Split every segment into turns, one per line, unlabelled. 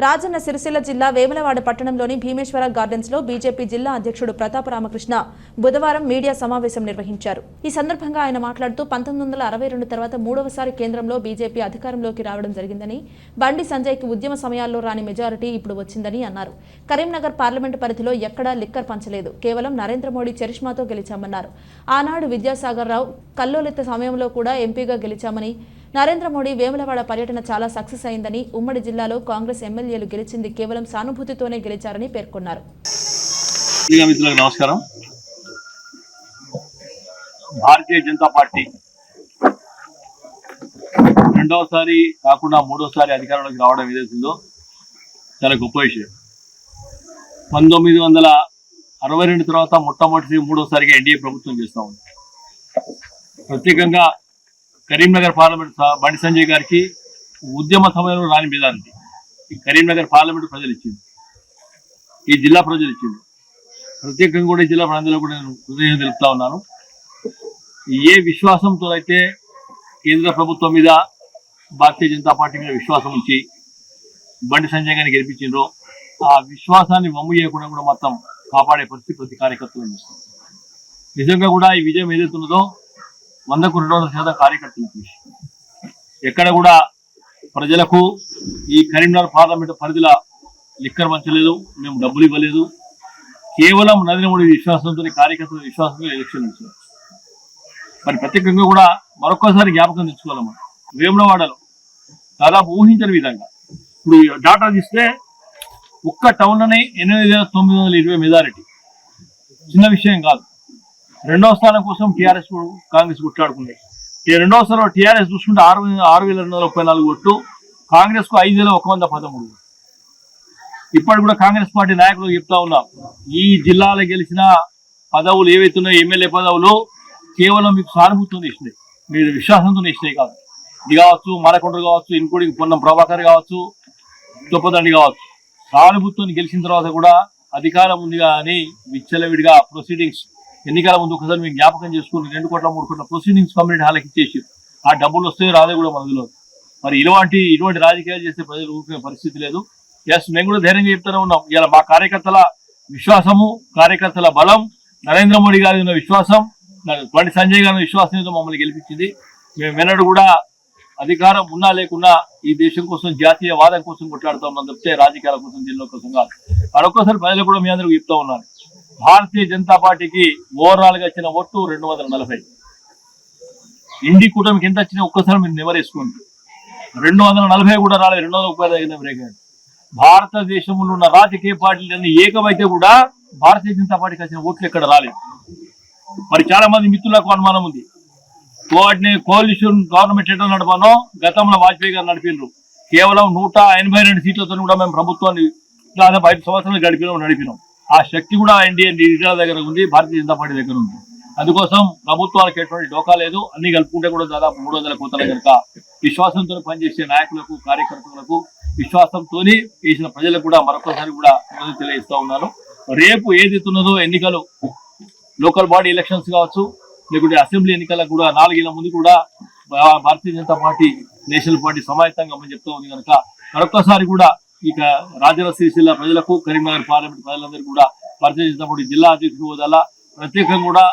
రాజన్న సిరిసిల్ల జిల్లా వేములవాడ పట్టణంలోని భీమేశ్వర గార్డెన్స్ లో బీజేపీ జిల్లా అధ్యక్షుడు ప్రతాప రామకృష్ణ బుధవారం మీడియా సమావేశం నిర్వహించారు. ఈ సందర్భంగా ఆయన మాట్లాడుతూ 1962 తర్వాత మూడవసారి కేంద్రంలో బీజేపీ అధికారంలోకి రావడం జరిగిందని, బండి సంజయ్కి ఉద్యమ సమయాల్లో రాని మెజారిటీ ఇప్పుడు వచ్చిందని అన్నారు. కరీంనగర్ పార్లమెంటు పరిధిలో ఎక్కడా లిక్కర్ పంచలేదు, కేవలం నరేంద్ర మోడీ చరిష్మాతో గెలిచామన్నారు. ఆనాడు విద్యాసాగర్ రావు కల్లోలిత సమయంలో కూడా ఎంపీగా గెలిచామని, నరేంద్ర మోడీ వేములవాడ పర్యటన చాలా సక్సెస్ అయిందని, ఉమ్మడి జిల్లాలో కాంగ్రెస్ ఎమ్మెల్యేలు గెలిచింది కేవలం సానుభూతితోనే గెలిచారని పేర్కొన్నారు.
నమస్కారం. భారతీయ జనతా పార్టీ రెండవసారి కాకుండా మూడోసారి అధికారంలోకి రావడం ఏదైతుందో చాలా గొప్ప విషయం. 1962 తర్వాత మొట్టమొదటి మూడోసారిగా ఎన్డీఏ ప్రభుత్వం చేస్తా ఉంది. ప్రత్యేకంగా కరీంనగర్ పార్లమెంట్ బండి సంజయ్ గారికి ఉద్యమ సమయంలో రాని మెజారిటీ ఈ కరీంనగర్ పార్లమెంట్ ప్రజలు ఇచ్చింది, ఈ జిల్లా ప్రజలు ఇచ్చింది. ప్రత్యేకంగా కూడా ఈ జిల్లా ప్రజలు కూడా నేను హృదయం తెలుపుతా ఉన్నాను. ఏ విశ్వాసంతో అయితే కేంద్ర ప్రభుత్వం మీద భారతీయ జనతా పార్టీ మీద విశ్వాసం ఉంచి బండి సంజయ్ గారిని గెలిపించిండ్రో ఆ విశ్వాసాన్ని వమ్ము చేయకుండా కూడా మొత్తం కాపాడే పరిస్థితి ప్రతి కార్యకర్తలు చేస్తుంది. నిజంగా కూడా ఈ విజయం ఏదైతున్నదో 100కు 200% కార్యకర్తలకు ఎక్కడ కూడా ప్రజలకు ఈ కరీంనగర్ పార్లమెంట్ పరిధిలో లిక్కర్ పంచలేదు, మేము డబ్బులు ఇవ్వలేదు, కేవలం నరేంద్ర మోడీ విశ్వాసంతో కార్యకర్తల విశ్వాసంతో ఎలక్షన్ ఇచ్చారు. మరి ప్రత్యేకంగా కూడా మరొకసారి జ్ఞాపకం తెచ్చుకోవాలి. వేములవాడలో దాదాపు ఊహించని విధంగా ఇప్పుడు డాటా తీస్తే ఒక్క టౌన్లోనే 8,920 మెజారిటీ, చిన్న విషయం కాదు. రెండవ స్థానం కోసం టీఆర్ఎస్ కాంగ్రెస్ కొట్లాడుకుంది. రెండవ స్థానంలో టీఆర్ఎస్ చూసుకుంటే 6,234 ఓట్లు, కాంగ్రెస్ కు 5,113. ఇప్పటి కూడా కాంగ్రెస్ పార్టీ నాయకులు చెప్తా ఉన్నాం, ఈ జిల్లాలో గెలిచిన పదవులు ఏవైతున్నాయో ఎమ్మెల్యే పదవులు కేవలం మీకు సానుభూతితో ఇచ్చినాయి, మీరు విశ్వాసంతో ఇచ్చినాయి కాదు. ఇది కావచ్చు, మాలకొండ కావచ్చు, ఇంక్లూడింగ్ పొన్నం ప్రభాకర్ కావచ్చు, చొప్పదండి కావచ్చు. సానుభూతితో గెలిచిన తర్వాత కూడా అధికారం ఉంది కానీ విచ్చలవిడిగా ప్రొసీడింగ్స్ ఎన్నికల ముందు ఒకసారి మీకు జ్ఞాపకం చేసుకుని 2 కోట్ల 3 కోట్ల ప్రొసీడింగ్స్ కమ్యూనిటీ హాల్కి ఇచ్చేసి ఆ డబ్బులు వస్తే రాదే కూడా మనలో. మరి ఇటువంటి రాజకీయాలు చేస్తే ప్రజలు ఊరుకునే పరిస్థితి లేదు. మేము కూడా ధైర్యంగా చెప్తూనే ఉన్నాం. ఇలా మా కార్యకర్తల విశ్వాసము, కార్యకర్తల బలం, నరేంద్ర మోడీ గారి ఉన్న విశ్వాసం, బండి సంజయ్ గారి విశ్వాసంతో మమ్మల్ని గెలిపించింది. మేము వెనడు కూడా అధికారం ఉన్నా లేకున్నా ఈ దేశం కోసం, జాతీయ వాదం కోసం కొట్లాడుతూ ఉన్నాం తప్పితే రాజకీయాల కోసం, జిల్లా కోసం కాదు. మరొకసారి ప్రజలు కూడా మీ అందరికీ చెప్తా ఉన్నాను, భారతీయ జనతా పార్టీకి ఓవరాల్ గా వచ్చిన ఓట్లు 240. ఇండి కూటమికి ఎంత వచ్చినా ఒక్కసారి మీరు నెవరేసుకోండి. 240 కూడా రాలేదు, 230 భారతదేశంలో ఉన్న రాజకీయ పార్టీలన్నీ ఏకమైతే కూడా భారతీయ జనతా పార్టీకి వచ్చిన ఓట్లు ఎక్కడ రాలేదు. మరి చాలా మంది మిత్రులకు అనుమానం ఉంది, కోalition గవర్నమెంట్ ఎట్లా నడపానో గతంలో వాజ్పేయి గారు నడిపినారు. కేవలం 182 సీట్లతో కూడా మేము ప్రభుత్వాన్ని దాదాపు 5 సంవత్సరాలు నడిపినాం. ఆ శక్తి కూడా ఎన్డీఏ దగ్గర ఉంది, భారతీయ జనతా పార్టీ దగ్గర ఉంది. అందుకోసం ప్రభుత్వాలకు ఎటువంటి డోకా లేదు. అన్ని కలుపుకుంటే కూడా దాదాపు 300 కోట్ల కనుక విశ్వాసంతో పనిచేసే నాయకులకు, కార్యకర్తలకు, విశ్వాసంతో చేసిన ప్రజలకు కూడా మరొకసారి కూడా తెలియజేస్తా ఉన్నాను. రేపు ఏదైతున్నదో ఎన్నికలు, లోకల్ బాడీ ఎలక్షన్స్ కావచ్చు, లేకుంటే అసెంబ్లీ ఎన్నికలకు కూడా 4 ఏళ్ల ముందు కూడా Bharatiya Janata party, national party సమాయత్తంగా మనం చెప్తా ఉంది కనుక మరొకసారి కూడా ఇక రాజన్న సిరిసిల్ల ప్రజలకు, కరీంనగర్ పార్లమెంట్ ప్రజలందరూ కూడా భారతీయ జనతా పార్టీ జిల్లా అధ్యక్షుడు హోదాలా ప్రత్యేకంగా కూడా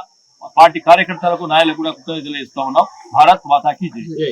పార్టీ కార్యకర్తలకు, నాయకులకు కూడా కృతజ్ఞతలు తెలియజేస్తా ఉన్నాం. భారత్ మాతాకి జై.